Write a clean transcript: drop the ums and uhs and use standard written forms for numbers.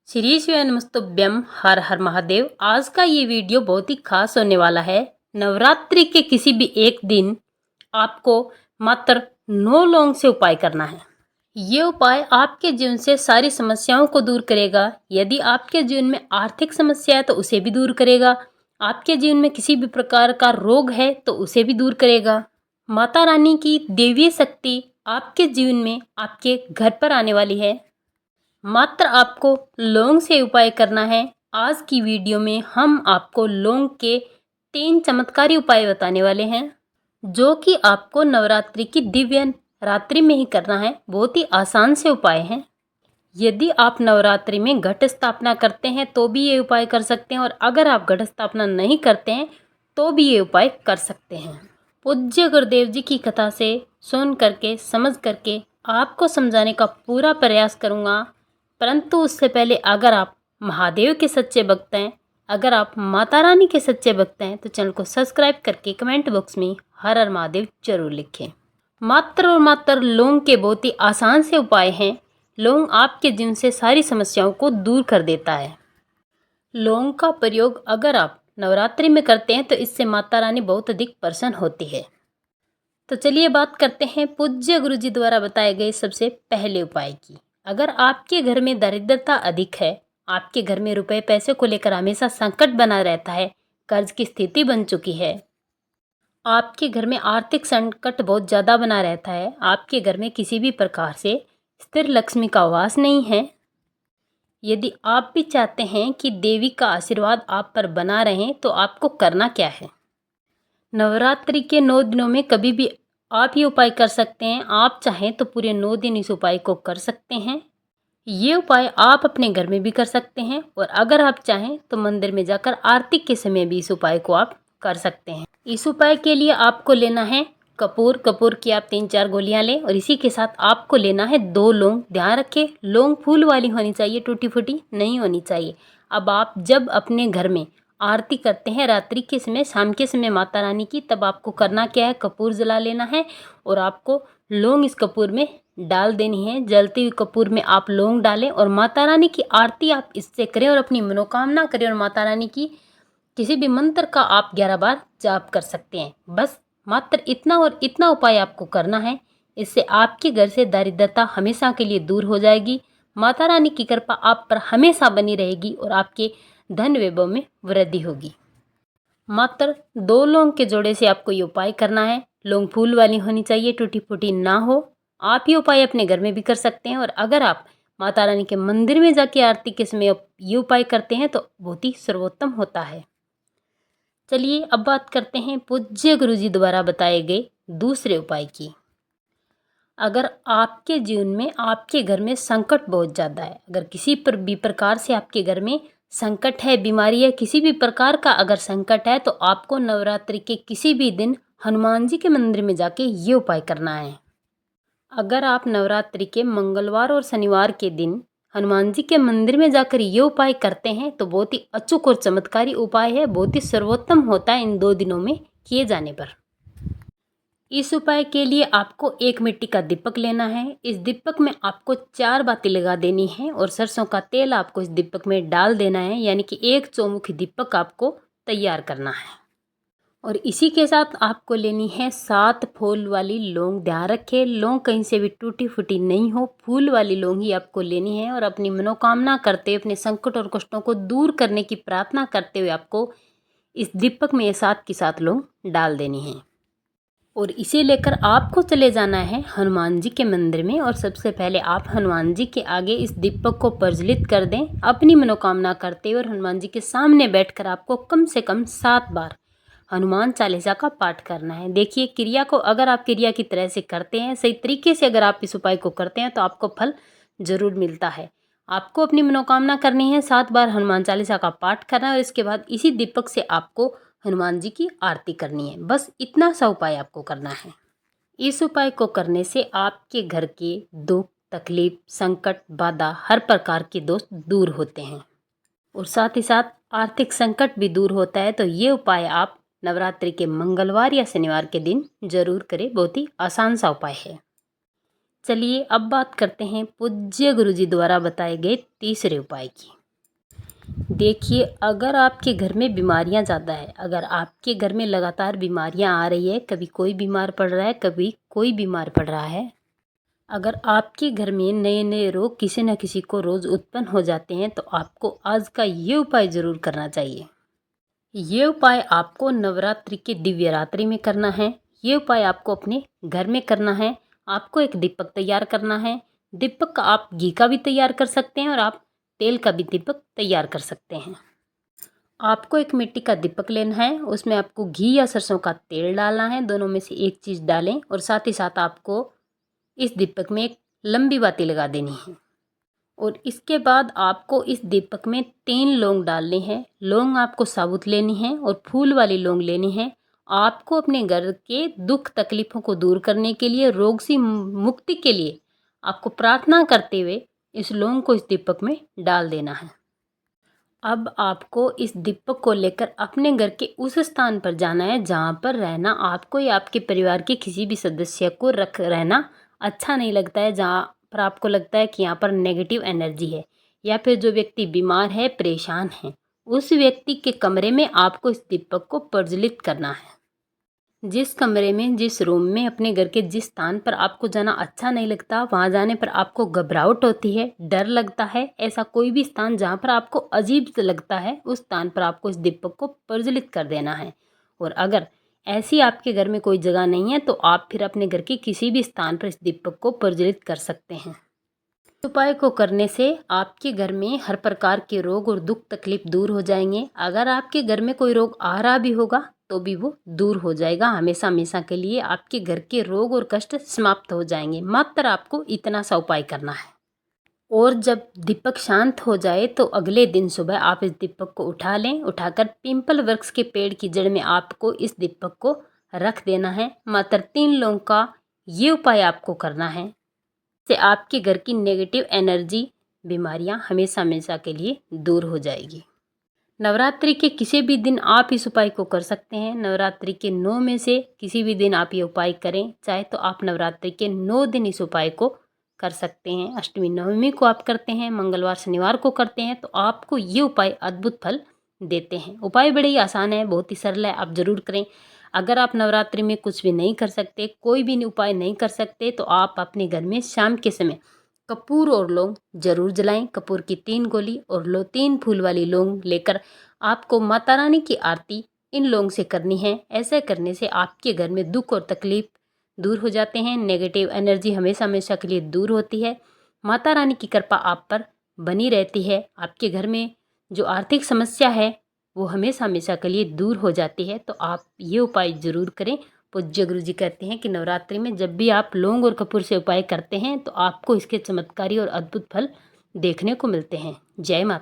श्री शिवाय नमस्तुभ्यम। हर हर महादेव। आज का ये वीडियो बहुत ही खास होने वाला है। नवरात्रि के किसी भी एक दिन आपको मात्र 9 लौंग से उपाय करना है। ये उपाय आपके जीवन से सारी समस्याओं को दूर करेगा। यदि आपके जीवन में आर्थिक समस्या है तो उसे भी दूर करेगा। आपके जीवन में किसी भी प्रकार का रोग है तो उसे भी दूर करेगा। माता रानी की दैवीय शक्ति आपके जीवन में आपके घर पर आने वाली है। मात्र आपको लौंग से उपाय करना है। आज की वीडियो में हम आपको लौंग के 3 चमत्कारी उपाय बताने वाले हैं, जो कि आपको नवरात्रि की दिव्य रात्रि में ही करना है। बहुत ही आसान से उपाय हैं। यदि आप नवरात्रि में घट स्थापना करते हैं तो भी ये उपाय कर सकते हैं, और अगर आप घट स्थापना नहीं करते हैं तो भी ये उपाय कर सकते हैं। पूज्य गुरुदेव जी की कथा से सुन करके समझ करके आपको समझाने का पूरा प्रयास करूँगा। परंतु उससे पहले अगर आप महादेव के सच्चे भक्त हैं, अगर आप माता रानी के सच्चे भक्त हैं, तो चैनल को सब्सक्राइब करके कमेंट बॉक्स में हर हर महादेव जरूर लिखें। मात्र और मात्र लौंग के बहुत ही आसान से उपाय हैं। लौंग आपके जीवन से सारी समस्याओं को दूर कर देता है। लौंग का प्रयोग अगर आप नवरात्रि में करते हैं तो इससे माता रानी बहुत अधिक प्रसन्न होती है। तो चलिए बात करते हैं पूज्य गुरु जी द्वारा बताए गए सबसे पहले उपाय की। अगर आपके घर में दरिद्रता अधिक है, आपके घर में रुपए पैसे को लेकर हमेशा संकट बना रहता है, कर्ज की स्थिति बन चुकी है, आपके घर में आर्थिक संकट बहुत ज़्यादा बना रहता है, आपके घर में किसी भी प्रकार से स्थिर लक्ष्मी का वास नहीं है, यदि आप भी चाहते हैं कि देवी का आशीर्वाद आप पर बना रहे, तो आपको करना क्या है। नवरात्रि के 9 दिनों में कभी भी आप ये उपाय कर सकते हैं। आप चाहें तो पूरे 9 दिन इस उपाय को कर सकते हैं। ये उपाय आप अपने घर में भी कर सकते हैं, और अगर आप चाहें तो मंदिर में जाकर आरती के समय भी इस उपाय को आप कर सकते हैं। इस उपाय के लिए आपको लेना है कपूर। कपूर की आप 3-4 गोलियां लें, और इसी के साथ आपको लेना है 2 लौंग। ध्यान रखें, लौंग फूल वाली होनी चाहिए, टूटी फूटी नहीं होनी चाहिए। अब आप जब अपने घर में आरती करते हैं रात्रि के समय, शाम के समय माता रानी की, तब आपको करना क्या है, कपूर जला लेना है और आपको लौंग इस कपूर में डाल देनी है। जलती हुई कपूर में आप लौंग डालें और माता रानी की आरती आप इससे करें और अपनी मनोकामना करें, और माता रानी की किसी भी मंत्र का आप 11 बार जाप कर सकते हैं। बस मात्र इतना और इतना उपाय आपको करना है। इससे आपके घर से दारिद्रता हमेशा के लिए दूर हो जाएगी। माता रानी की कृपा आप पर हमेशा बनी रहेगी और आपके धन वैभव में वृद्धि होगी। मात्र 2 लौंग के जोड़े से आपको ये उपाय करना है। लौंग फूल वाली होनी चाहिए, टूटी फूटी ना हो। आप ये उपाय अपने घर में भी कर सकते हैं, और अगर आप माता रानी के मंदिर में जाके आरती के समय ये उपाय करते हैं तो बहुत ही सर्वोत्तम होता है। चलिए अब बात करते हैं पूज्य गुरु जी द्वारा बताए गए दूसरे उपाय की। अगर आपके जीवन में आपके घर में संकट बहुत ज़्यादा है, अगर किसी पर भी प्रकार से आपके घर में संकट है, बीमारी है, किसी भी प्रकार का अगर संकट है, तो आपको नवरात्रि के किसी भी दिन हनुमान जी के मंदिर में जाके ये उपाय करना है। अगर आप नवरात्रि के मंगलवार और शनिवार के दिन हनुमान जी के मंदिर में जाकर ये उपाय करते हैं तो बहुत ही अचूक और चमत्कारी उपाय है, बहुत ही सर्वोत्तम होता है इन 2 दिनों में किए जाने पर। इस उपाय के लिए आपको एक मिट्टी का दीपक लेना है। इस दीपक में आपको 4 बाती लगा देनी है, और सरसों का तेल आपको इस दीपक में डाल देना है, यानी कि एक चौमुखी दीपक आपको तैयार करना है। और इसी के साथ आपको लेनी है 7 फूल वाली लौंग। ध्यान रखें, लौंग कहीं से भी टूटी फूटी नहीं हो, फूल वाली लौंग ही आपको लेनी है। और अपनी मनोकामना करते हुए, अपने संकट और कष्टों को दूर करने की प्रार्थना करते हुए आपको इस दीपक में ये 7 की 7 लौंग डाल देनी है, और इसे लेकर आपको चले जाना है हनुमान जी के मंदिर में। और सबसे पहले आप हनुमान जी के आगे इस दीपक को प्रज्वलित कर दें अपनी मनोकामना करते हुए, और हनुमान जी के सामने बैठकर आपको कम से कम 7 बार हनुमान चालीसा का पाठ करना है। देखिए, क्रिया को अगर आप क्रिया की तरह से करते हैं, सही तरीके से अगर आप इस उपाय को करते हैं, तो आपको फल जरूर मिलता है। आपको अपनी मनोकामना करनी है, 7 बार हनुमान चालीसा का पाठ करना है, और इसके बाद इसी दीपक से आपको हनुमान जी की आरती करनी है। बस इतना सा उपाय आपको करना है। इस उपाय को करने से आपके घर के दुख, तकलीफ, संकट, बाधा, हर प्रकार के दोष दूर होते हैं, और साथ ही साथ आर्थिक संकट भी दूर होता है। तो ये उपाय आप नवरात्रि के मंगलवार या शनिवार के दिन जरूर करें। बहुत ही आसान सा उपाय है। चलिए अब बात करते हैं पूज्य गुरुजी द्वारा बताए गए तीसरे उपाय की। देखिए, अगर आपके घर में बीमारियां ज़्यादा है, अगर आपके घर में लगातार बीमारियां आ रही है, कभी कोई बीमार पड़ रहा है, कभी कोई बीमार पड़ रहा है, अगर आपके घर में नए नए रोग किसी न किसी को रोज़ उत्पन्न हो जाते हैं, तो आपको आज का ये उपाय ज़रूर करना चाहिए। ये उपाय आपको नवरात्रि के दिव्य रात्रि में करना है। ये उपाय आपको अपने घर में करना है। आपको एक दीपक तैयार करना है। दीपक आप घी का भी तैयार कर सकते हैं और आप तेल का भी दीपक तैयार कर सकते हैं। आपको एक मिट्टी का दीपक लेना है, उसमें आपको घी या सरसों का तेल डालना है, दोनों में से एक चीज़ डालें और साथ ही साथ आपको इस दीपक में एक लंबी बाती लगा देनी है और इसके बाद आपको इस दीपक में 3 लौंग डालने हैं। लौंग आपको साबुत लेनी है और फूल वाली लौंग लेनी है। आपको अपने घर के दुख तकलीफ़ों को दूर करने के लिए, रोग से मुक्ति के लिए आपको प्रार्थना करते हुए इस लौंग को इस दीपक में डाल देना है। अब आपको इस दीपक को लेकर अपने घर के उस स्थान पर जाना है जहाँ पर रहना आपको या आपके परिवार के किसी भी सदस्य को रहना अच्छा नहीं लगता है, जहाँ पर आपको लगता है कि यहाँ पर नेगेटिव एनर्जी है या फिर जो व्यक्ति बीमार है, परेशान है, उस व्यक्ति के कमरे में आपको इस दीपक को प्रज्वलित करना है। जिस कमरे में, जिस रूम में, अपने घर के जिस स्थान पर आपको जाना अच्छा नहीं लगता, वहाँ जाने पर आपको घबराहट होती है, डर लगता है, ऐसा कोई भी स्थान जहाँ पर आपको अजीब लगता है, उस स्थान पर आपको इस दीपक को प्रज्वलित कर देना है। और अगर ऐसी आपके घर में कोई जगह नहीं है तो आप फिर अपने घर के किसी भी स्थान पर इस दीपक को प्रज्वलित कर सकते हैं। इस उपाय को करने से आपके घर में हर प्रकार के रोग और दुख तकलीफ दूर हो जाएंगे। अगर आपके घर में कोई रोग आ रहा भी होगा तो भी वो दूर हो जाएगा। हमेशा हमेशा के लिए आपके घर के रोग और कष्ट समाप्त हो जाएंगे। मात्र आपको इतना सा उपाय करना है। और जब दीपक शांत हो जाए तो अगले दिन सुबह आप इस दीपक को उठा लें। उठाकर पिंपल वृक्ष के पेड़ की जड़ में आपको इस दीपक को रख देना है। मात्र 3 लोगों का ये उपाय आपको करना है, से आपके घर की नेगेटिव एनर्जी, बीमारियां हमेशा हमेशा के लिए दूर हो जाएगी। नवरात्रि के किसी भी दिन आप इस उपाय को कर सकते हैं। नवरात्रि के 9 में से किसी भी दिन आप ये उपाय करें। चाहे तो आप नवरात्रि के 9 दिन इस उपाय को कर सकते हैं। अष्टमी नवमी को आप करते हैं, मंगलवार शनिवार को करते हैं, तो आपको ये उपाय अद्भुत फल देते हैं। उपाय बड़े ही आसान है, बहुत ही सरल है, आप ज़रूर करें। अगर आप नवरात्रि में कुछ भी नहीं कर सकते, कोई भी उपाय नहीं कर सकते, तो आप अपने घर में शाम के समय कपूर और लौंग जरूर जलाएं। कपूर की 3 गोली और 3 फूल वाली लौंग लेकर आपको माता रानी की आरती इन लौंग से करनी है। ऐसे करने से आपके घर में दुख और तकलीफ दूर हो जाते हैं। नेगेटिव एनर्जी हमेशा हमेशा के लिए दूर होती है। माता रानी की कृपा आप पर बनी रहती है। आपके घर में जो आर्थिक समस्या है वो हमेशा हमेशा के लिए दूर हो जाती है। तो आप ये उपाय जरूर करें। पूज्य गुरु जी कहते हैं कि नवरात्रि में जब भी आप लौंग और कपूर से उपाय करते हैं तो आपको इसके चमत्कारी और अद्भुत फल देखने को मिलते हैं। जय माता।